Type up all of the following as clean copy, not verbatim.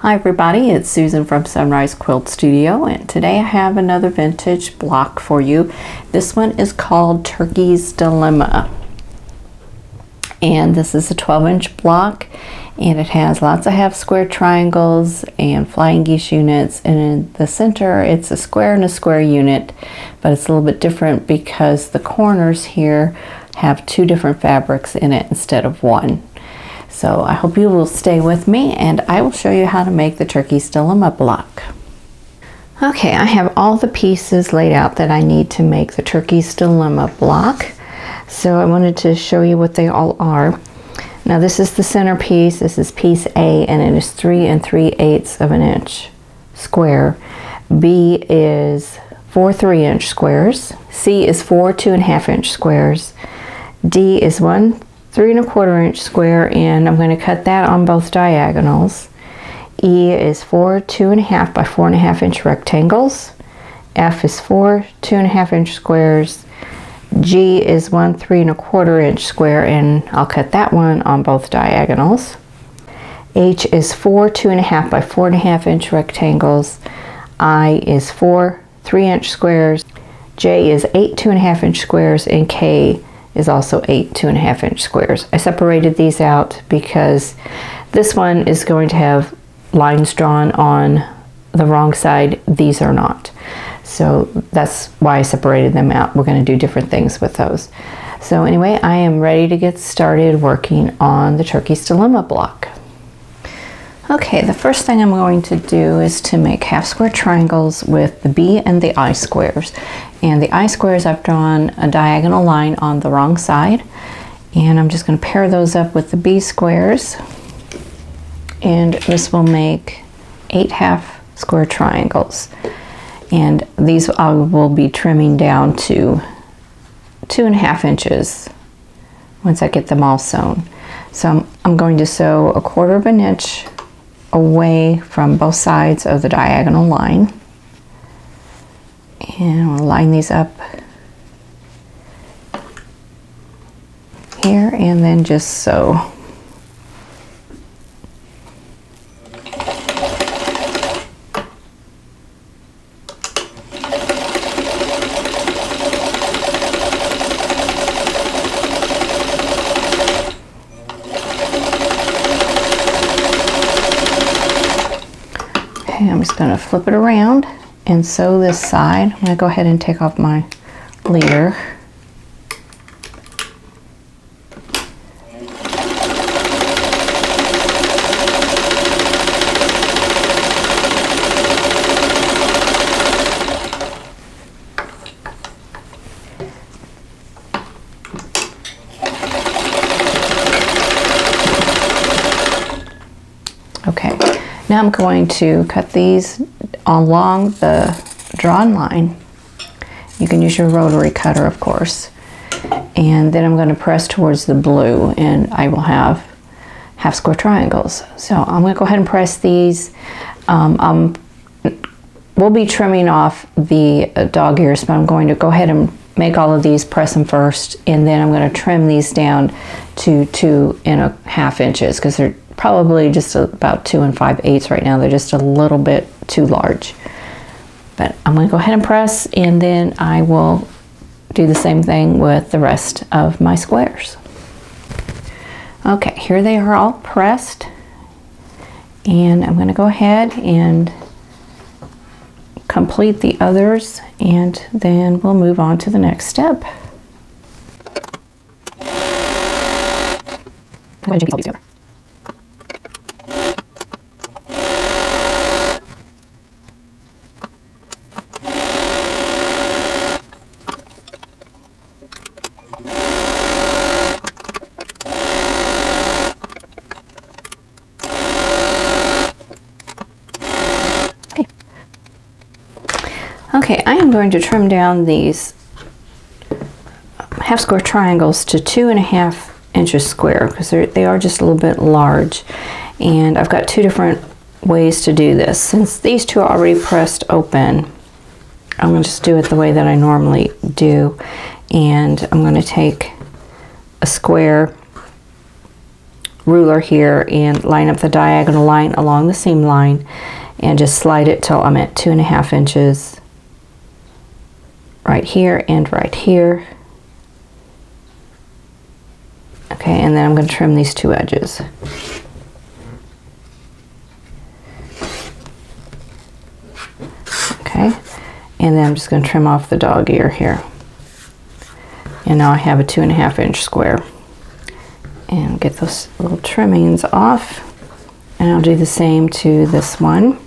Hi everybody, it's Susan from Sunrise Quilt Studio, and today I have another vintage block for you. This one is called Turkey's Dilemma, and this is a 12-inch block, and it has lots of half square triangles and flying geese units, and in the center it's a square and a square unit, but it's a little bit different because the corners here have two different fabrics in it instead of one. So I hope you will stay with me and I will show you how to make the Turkey's Dilemma block. Okay, I have all the pieces laid out that I need to make the Turkey's Dilemma block. So I wanted to show you what they all are. Now this is the center piece. This is piece A, and it is 3 3/8 of an inch square. B is 4 3-inch squares. C is 4 2.5 inch squares. D is 1 3 1/4 inch square, and I'm going to cut that on both diagonals. E is 4 2.5 by 4.5 inch rectangles. F is 4 2.5 inch squares. G is 1 3 1/4 inch square, and I'll cut that one on both diagonals. H is 4 2.5 by 4.5 inch rectangles. I is 4 3-inch squares. J is 8 2.5 inch squares, and K is also 8 2.5 inch squares. I separated these out because this one is going to have lines drawn on the wrong side. These are not. So that's why I separated them out. We're going to do different things with those. So anyway, I am ready to get started working on the Turkey's Dilemma block. Okay, the first thing I'm going to do is to make half square triangles with the B and the I squares. And the I squares, I've drawn a diagonal line on the wrong side, and I'm just going to pair those up with the B squares, and this will make 8 half square triangles. And these I will be trimming down to 2.5 inches once I get them all sewn. So I'm going to sew 1/4 inch away from both sides of the diagonal line, and I'll line these up here and then just sew. I'm just going to flip it around and sew this side. I'm going to go ahead and take off my leader. Okay. Now I'm going to cut these along the drawn line. You can use your rotary cutter, of course. And then I'm going to press towards the blue, and I will have half square triangles. So I'm going to go ahead and press these. We'll be trimming off the dog ears, but I'm going to go ahead and make all of these, press them first, and then I'm going to trim these down to 2.5 inches because they're probably just about 2 5/8 right now. They're just a little bit too large. But I'm going to go ahead and press, and then I will do the same thing with the rest of my squares. Okay, here they are all pressed, and I'm going to go ahead and complete the others, and then we'll move on to the next step. I'm going to take these over. Okay, I am going to trim down these half square triangles to 2.5 inches square because they are just a little bit large, and I've got two different ways to do this. Since these two are already pressed open, I'm going to just do it the way that I normally do, and I'm going to take a square ruler here and line up the diagonal line along the seam line and just slide it till I'm at 2.5 inches right here and right here. Okay, and then I'm going to trim these 2 edges. Okay, and then I'm just going to trim off the dog ear here. And now I have a 2.5 inch square. And get those little trimmings off. And I'll do the same to this one.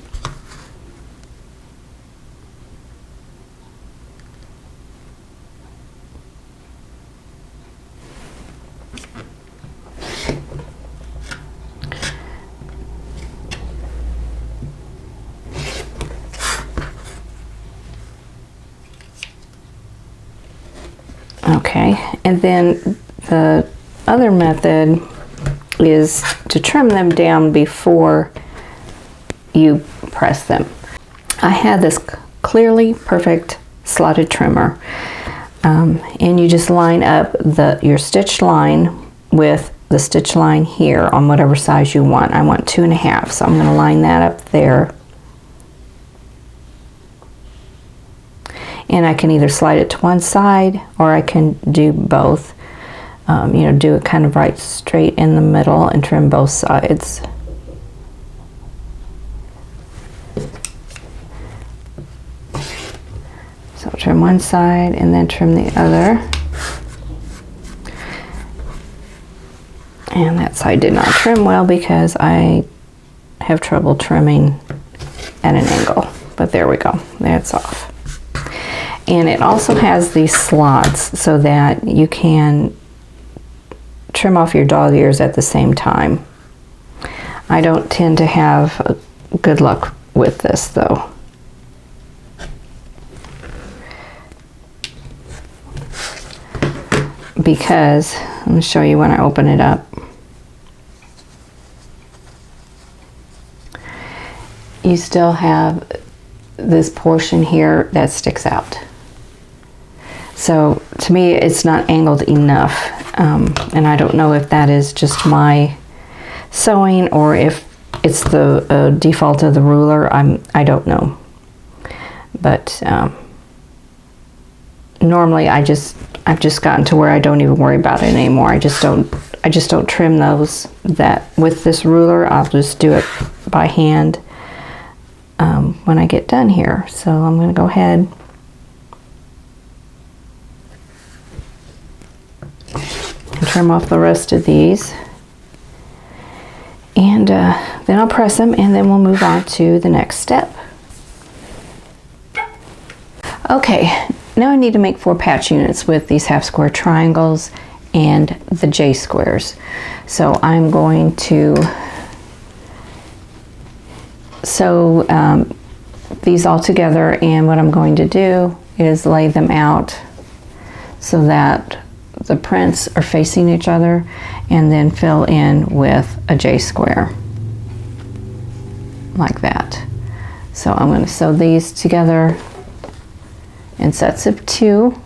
Okay, and then the other method is to trim them down before you press them. I had this clearly perfect slotted trimmer, and you just line up your stitch line with the stitch line here on whatever size you want. I want 2.5, so I'm going to line that up there. And I can either slide it to one side or I can do both. You know, do it kind of right straight in the middle and trim both sides. So trim one side and then trim the other. And that side did not trim well because I have trouble trimming at an angle. But there we go, that's off. And it also has these slots so that you can trim off your dog ears at the same time. I don't tend to have good luck with this though. Because, let me show you when I open it up. You still have this portion here that sticks out. So to me it's not angled enough, and I don't know if that is just my sewing or if it's the default of the ruler. I don't know, but normally I've just gotten to where I don't even worry about it anymore. I just don't trim those that with this ruler. I'll just do it by hand when I get done here. So I'm going to go ahead and trim off the rest of these, and then I'll press them, and then we'll move on to the next step. Okay, now I need to make 4 patch units with these half square triangles and the J squares. So I'm going to sew these all together, and what I'm going to do is lay them out so that the prints are facing each other, and then fill in with a J square like that. So I'm going to sew these together in sets of 2.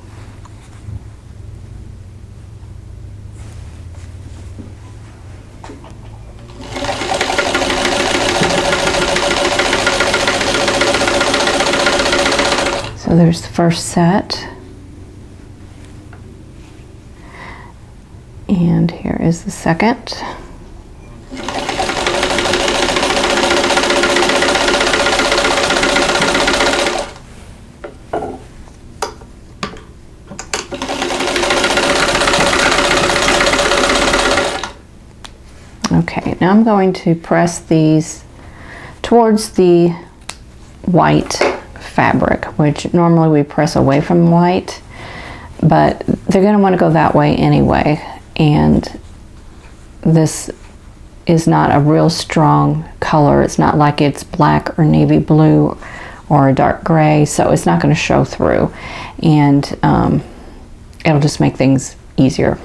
So there's the first set. And here is the second. Okay, now I'm going to press these towards the white fabric, which normally we press away from white, but they're going to want to go that way anyway. And this is not a real strong color. It's not like it's black or navy blue or a dark gray, so it's not going to show through, and it'll just make things easier.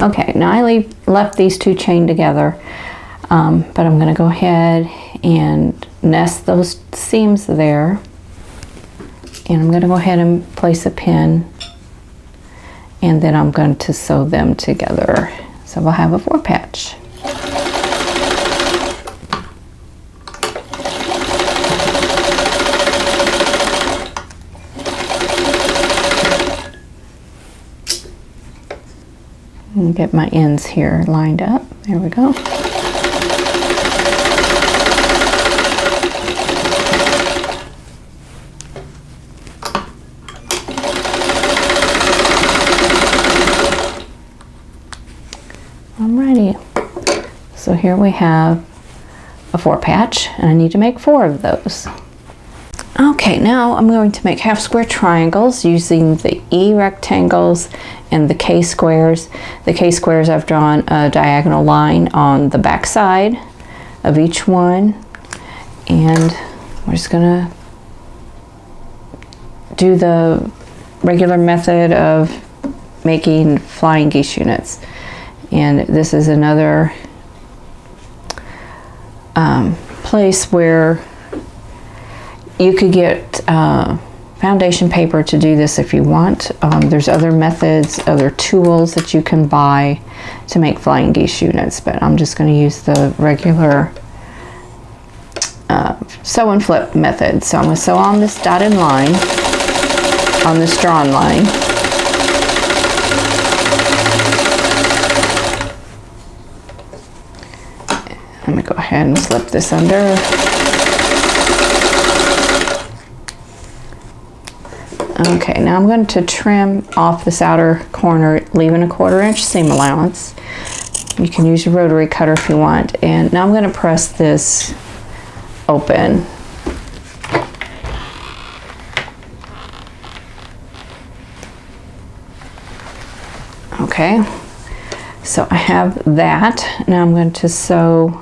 Okay, now I left these 2 chained together, but I'm going to go ahead and nest those seams there, and I'm going to go ahead and place a pin, and then I'm going to sew them together. So we'll have a 4 patch. patch. And get my ends here lined up. There we go. Alrighty, so here we have a 4 patch, and I need to make 4 of those. Okay, now I'm going to make half square triangles using the E rectangles and the K squares. The K squares, I've drawn a diagonal line on the back side of each one, and we're just gonna do the regular method of making flying geese units. And this is another place where you could get foundation paper to do this if you want. There's other methods, other tools that you can buy to make flying geese units, but I'm just going to use the regular sew and flip method. So I'm going to sew on this dotted line, on this drawn line. I'm going to go ahead and slip this under. Okay, now I'm going to trim off this outer corner, leaving a 1/4 inch seam allowance. You can use your rotary cutter if you want. And now I'm going to press this open. Okay, so I have that. Now I'm going to sew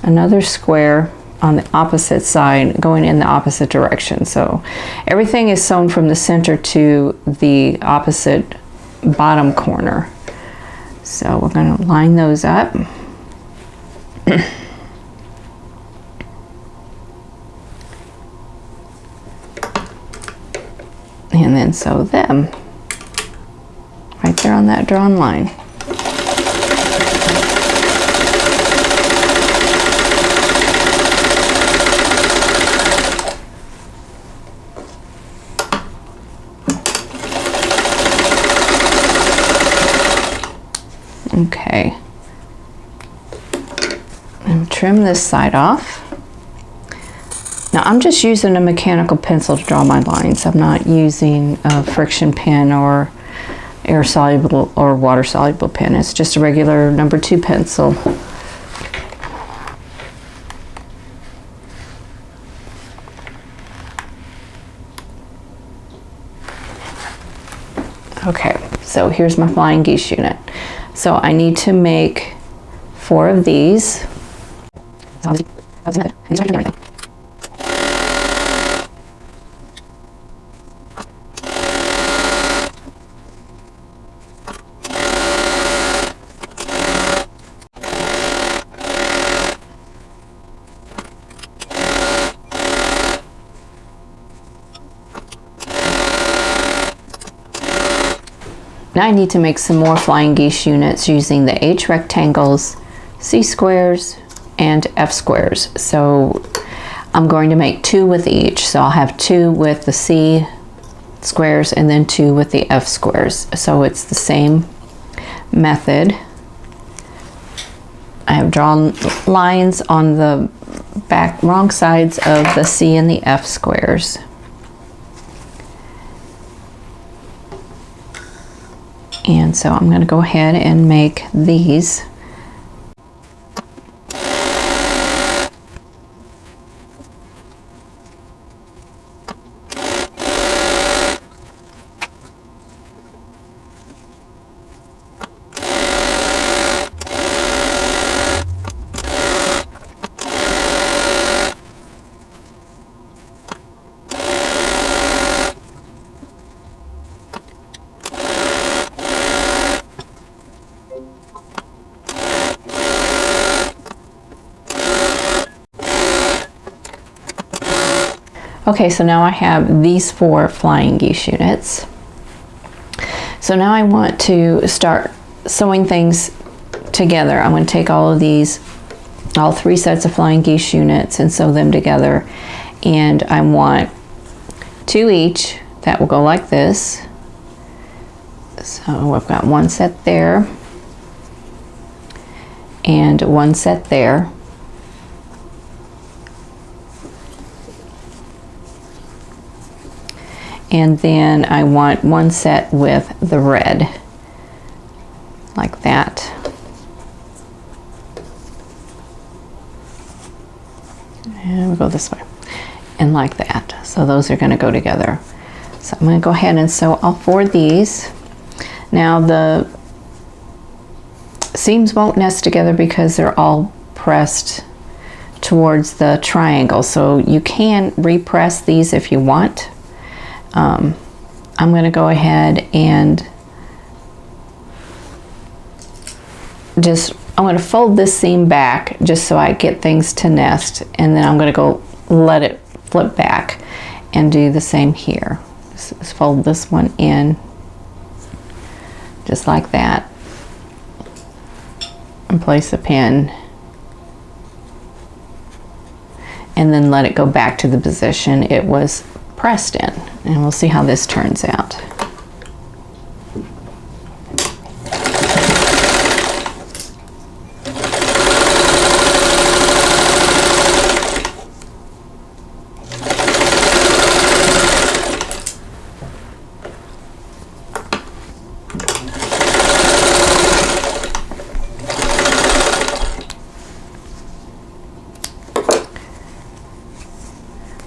another square on the opposite side, going in the opposite direction. So everything is sewn from the center to the opposite bottom corner. So we're going to line those up. And then sew them right there on that drawn line. Okay, and trim this side off. Now I'm just using a mechanical pencil to draw my lines. I'm not using a friction pen or air soluble or water soluble pen. It's just a regular number 2 pencil. Okay, so here's my flying geese unit. So I need to make 4 of these. Now I need to make some more flying geese units using the H rectangles, C squares, and F squares. So I'm going to make 2 with each. So I'll have 2 with the C squares and then 2 with the F squares. So it's the same method. I have drawn lines on the back wrong sides of the C and the F squares. And so I'm going to go ahead and make these. Okay, so now I have these 4 flying geese units. So now I want to start sewing things together. I'm going to take all of these, all 3 sets of flying geese units, and sew them together. And I want 2 each that will go like this. So I've got 1 set there and 1 set there. And then I want 1 set with the red, like that. And we'll go this way, and like that. So those are going to go together. So I'm going to go ahead and sew all 4 of these. Now the seams won't nest together because they're all pressed towards the triangle. So you can repress these if you want. I'm going to go ahead and I'm going to fold this seam back just so I get things to nest, and then I'm going to go let it flip back and do the same here. Just fold this one in just like that and place a pin, and then let it go back to the position it was pressed in, and we'll see how this turns out.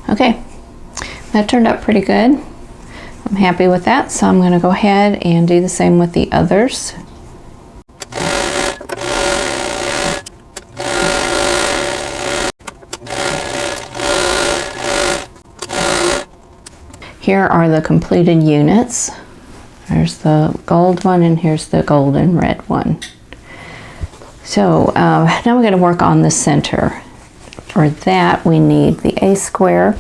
Okay, that turned out pretty good. I'm happy with that, so I'm going to go ahead and do the same with the others. Here are the completed units. There's the gold one, and here's the gold and red one. So now we're going to work on the center. For that, we need the A square,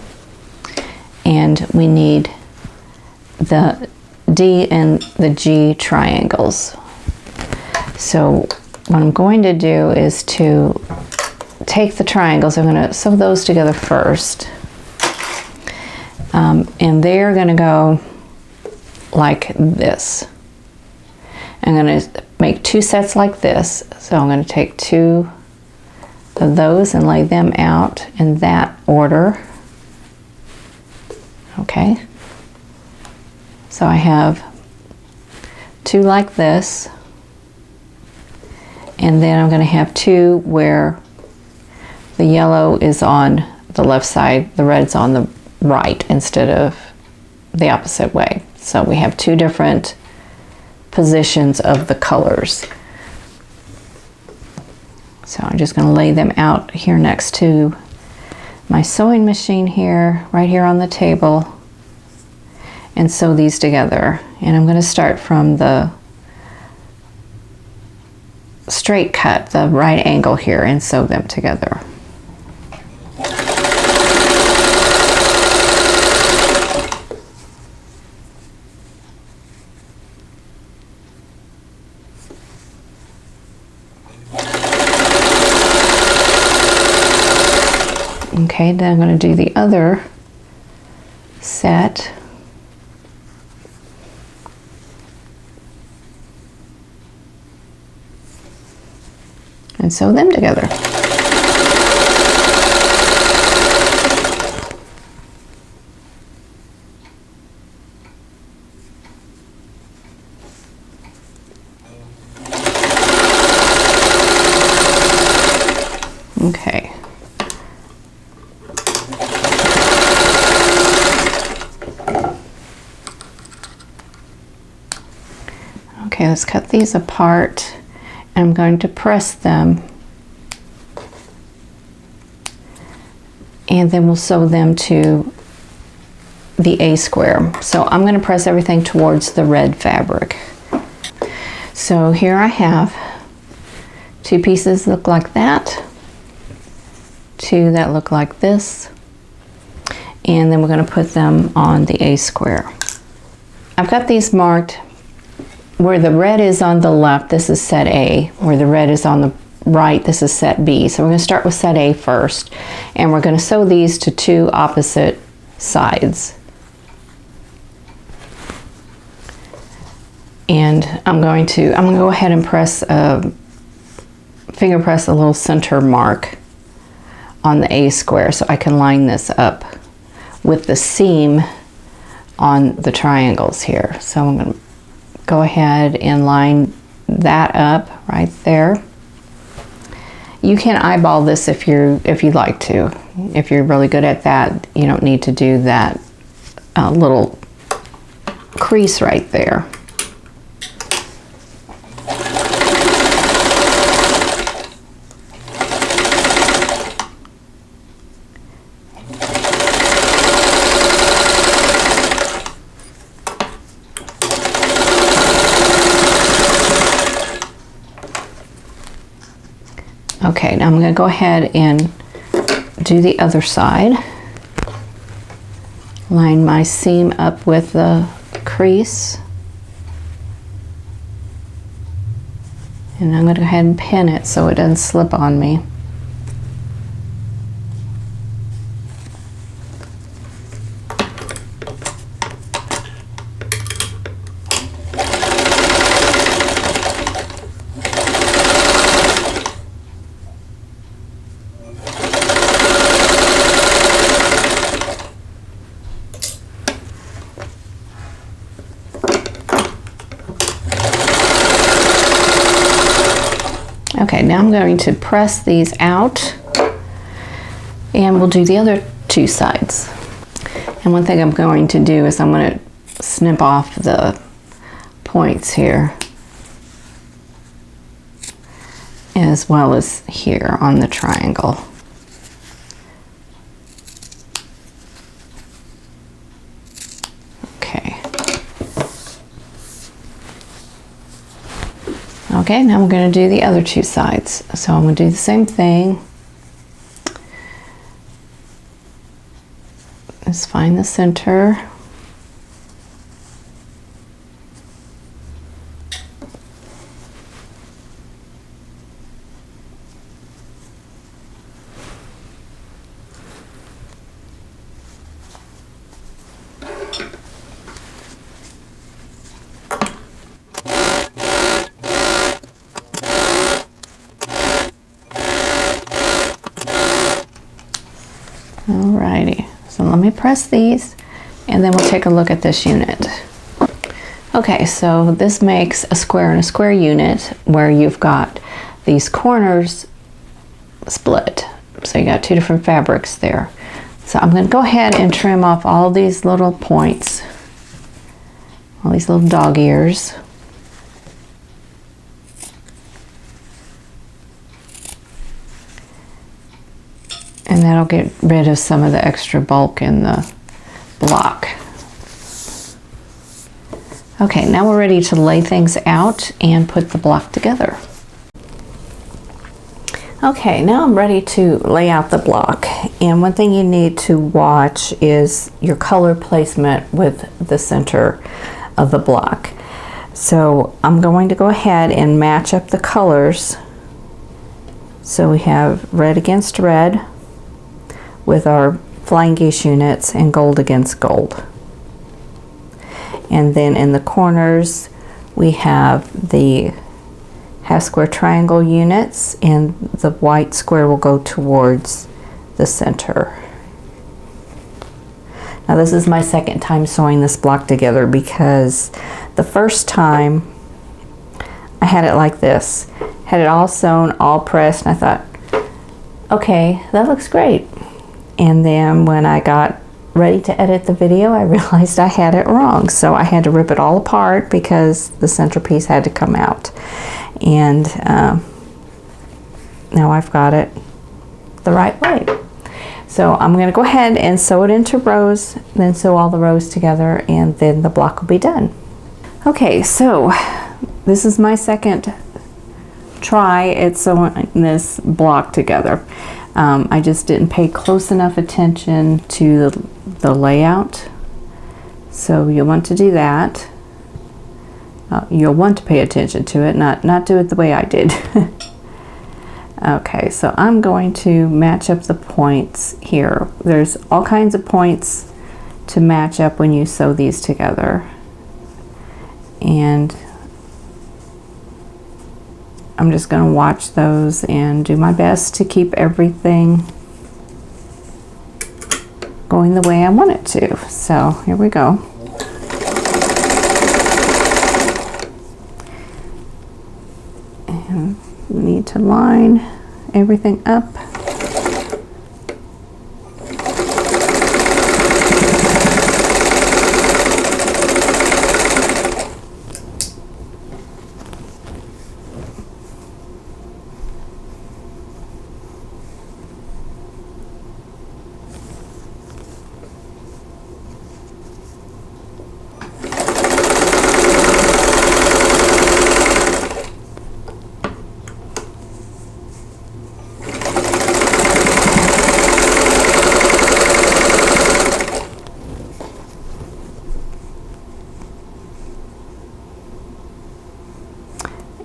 and we need the D and the G triangles. So what I'm going to do is to take the triangles. I'm going to sew those together first, and they're going to go like this. I'm going to make 2 sets like this. So I'm going to take 2 of those and lay them out in that order. Okay, so I have 2 like this, and then I'm going to have 2 where the yellow is on the left side, the red's on the right instead of the opposite way. So we have 2 different positions of the colors. So I'm just going to lay them out here next to my sewing machine here, right here on the table, and sew these together. And I'm going to start from the straight cut, the right angle here, and sew them together. Okay, then I'm going to do the other set. And sew them together. Okay. Okay, let's cut these apart. I'm going to press them, and then we'll sew them to the A square. So I'm going to press everything towards the red fabric. So here I have 2 pieces that look like that, 2 that look like this, and then we're going to put them on the A square. I've got these marked where the red is on the left, this is set A. Where the red is on the right, this is set B. So we're going to start with set A first, and we're going to sew these to two opposite sides. And I'm going to go ahead and finger press a little center mark on the A square so I can line this up with the seam on the triangles here. So I'm going to go ahead and line that up right there. You can eyeball this if you'd like to. If you're really good at that, you don't need to do that little crease right there. Okay, now I'm going to go ahead and do the other side. Line my seam up with the crease. And I'm going to go ahead and pin it so it doesn't slip on me. Okay, now I'm going to press these out, and we'll do the other two sides. And one thing I'm going to do is I'm going to snip off the points here, as well as here on the triangle. Okay, now I'm going to do the other two sides. So I'm going to do the same thing. Just find the center. Alrighty, so let me press these and then we'll take a look at this unit. Okay, so this makes a square and a square unit where you've got these corners split. So you got two different fabrics there. So I'm going to go ahead and trim off all these little points, all these little dog ears. And that'll get rid of some of the extra bulk in the block. Okay, now we're ready to lay things out and put the block together. Okay, now I'm ready to lay out the block. And one thing you need to watch is your color placement with the center of the block. So I'm going to go ahead and match up the colors. So we have red against red with our flying geese units and gold against gold. And then in the corners we have the half square triangle units, and the white square will go towards the center. Now this is my second time sewing this block together, because the first time I had it like this, had it all sewn, all pressed, and I thought, okay, that looks great. And then when I got ready to edit the video, I realized I had it wrong. So I had to rip it all apart because the centerpiece had to come out. And now I've got it the right way. So I'm going to go ahead and sew it into rows, then sew all the rows together, and then the block will be done. Okay, so this is my second try at sewing this block together. I just didn't pay close enough attention to the layout, so you'll want to do that. you'll want to pay attention to it, not do it the way I did. Okay, so I'm going to match up the points here. There's all kinds of points to match up when you sew these together. And I'm just going to watch those and do my best to keep everything going the way I want it to. So here we go. And we need to line everything up.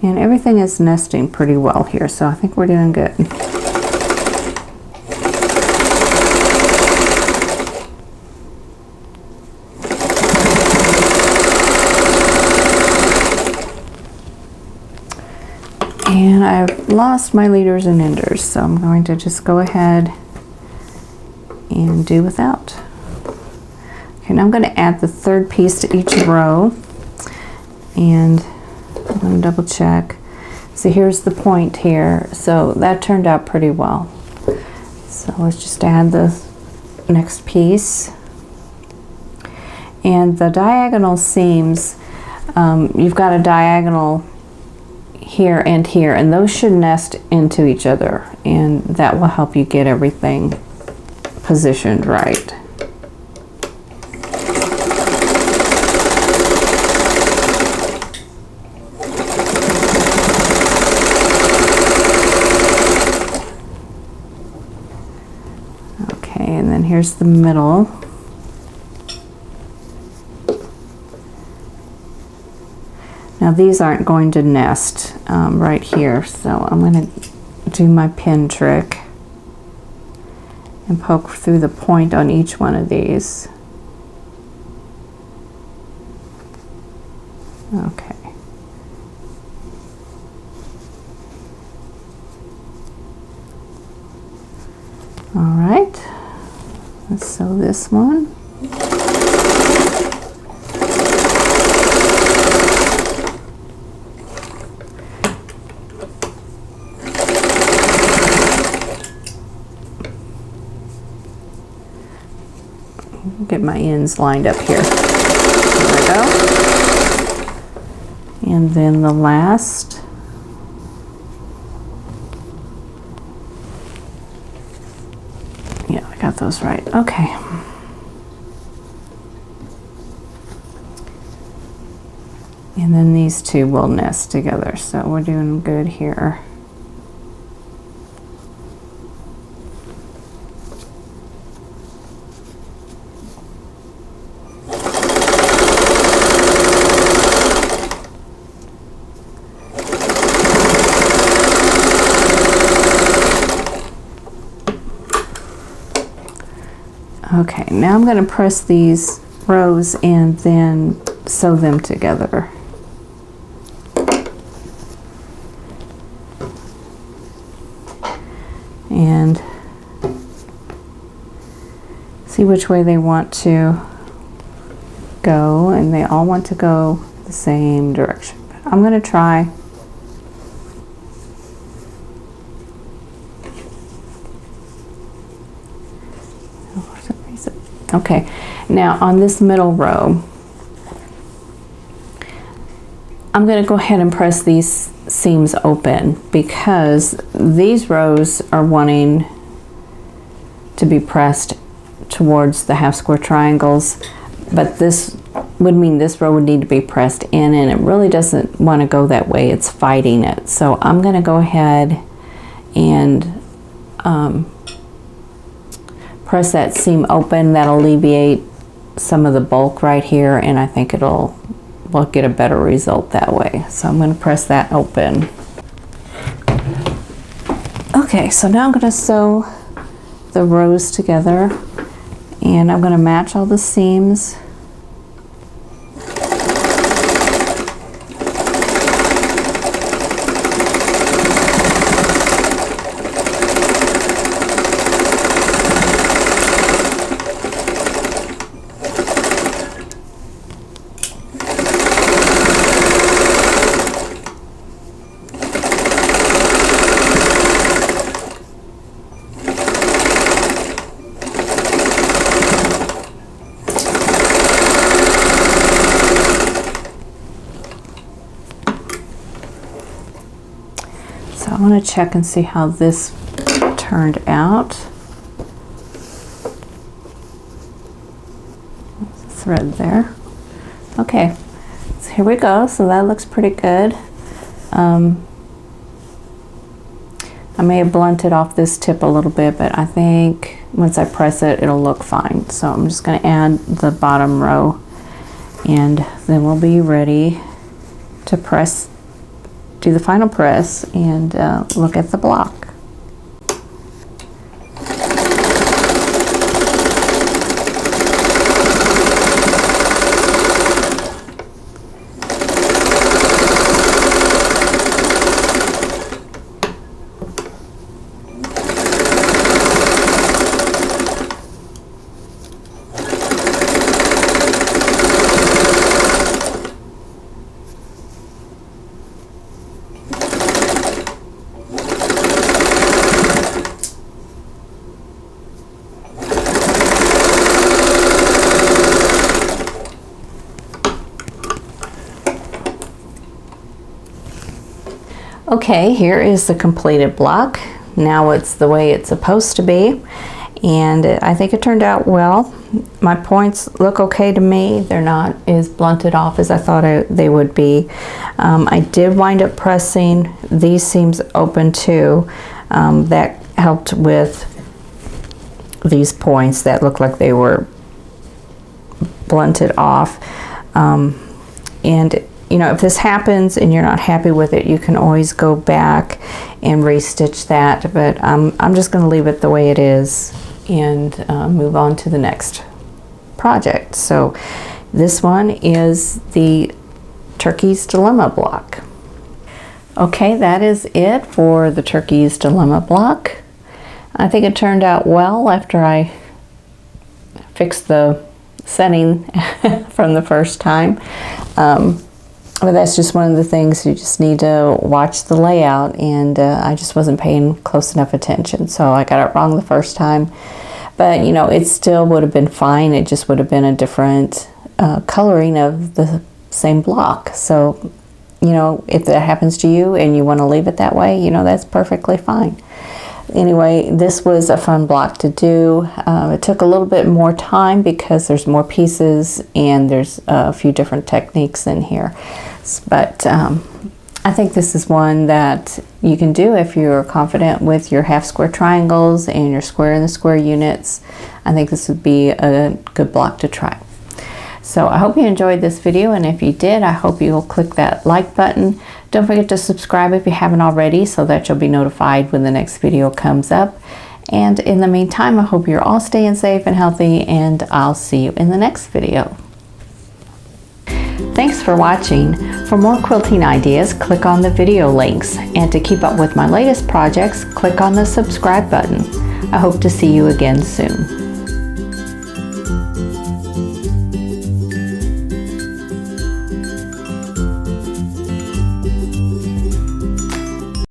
And everything is nesting pretty well here, so I think we're doing good. And I've lost my leaders and enders, so I'm going to just go ahead and do without. Okay, now I'm going to add the third piece to each row, and I'm going to double check. So here's the point here. So that turned out pretty well. So let's just add the next piece. And the diagonal seams, you've got a diagonal here, and those should nest into each other, and that will help you get everything positioned right. And then here's the middle. Now these aren't going to nest right here, so I'm going to do my pin trick and poke through the point on each one of these. Okay. All right. Let's sew this one. Get my ends lined up here. There we go. And then the last. Got those right. Okay. And then these two will nest together, so we're doing good here. Okay, now I'm going to press these rows and then sew them together. And see which way they want to go, and they all want to go the same direction. But I'm going to try. Okay, now on this middle row, I'm going to go ahead and press these seams open because these rows are wanting to be pressed towards the half square triangles, but this would mean this row would need to be pressed in, and it really doesn't want to go that way. It's fighting it. So I'm going to go ahead and press that seam open. That'll alleviate some of the bulk right here, and I think it'll we'll get a better result that way. So I'm going to press that open. Okay, so now I'm going to sew the rows together, and I'm going to match all the seams. So I want to check and see how this turned out. Thread there. Okay, so here we go. So that looks pretty good. I may have blunted off this tip a little bit, but I think once I press it, it'll look fine. So I'm just going to add the bottom row, and then we'll be ready to press, do the final press, and look at the block. Okay, here is the completed block. Now it's the way it's supposed to be, and I think it turned out well. My points look okay to me. They're not as blunted off as I thought they would be. I did wind up pressing these seams open too. That helped with these points that looked like they were blunted off. And you know, if this happens and you're not happy with it, you can always go back and restitch that, but I'm just going to leave it the way it is and move on to the next project. So this one is the Turkey's Dilemma block. Okay, that is it for the Turkey's Dilemma block. I think it turned out well after I fixed the setting from the first time. But that's just one of the things, you just need to watch the layout, and I just wasn't paying close enough attention, so I got it wrong the first time. But you know, it still would have been fine. It just would have been a different coloring of the same block. So you know, if that happens to you and you want to leave it that way, you know, that's perfectly fine. Anyway, this was a fun block to do. It took a little bit more time because there's more pieces and there's a few different techniques in here. But I think this is one that you can do if you're confident with your half square triangles and your square and the square units. I think this would be a good block to try. So I hope you enjoyed this video, and if you did, I hope you'll click that like button. Don't forget to subscribe if you haven't already, so that you'll be notified when the next video comes up. And in the meantime, I hope you're all staying safe and healthy, and I'll see you in the next video. Thanks for watching. For more quilting ideas, click on the video links, and to keep up with my latest projects, click on the subscribe button. I hope to see you again soon.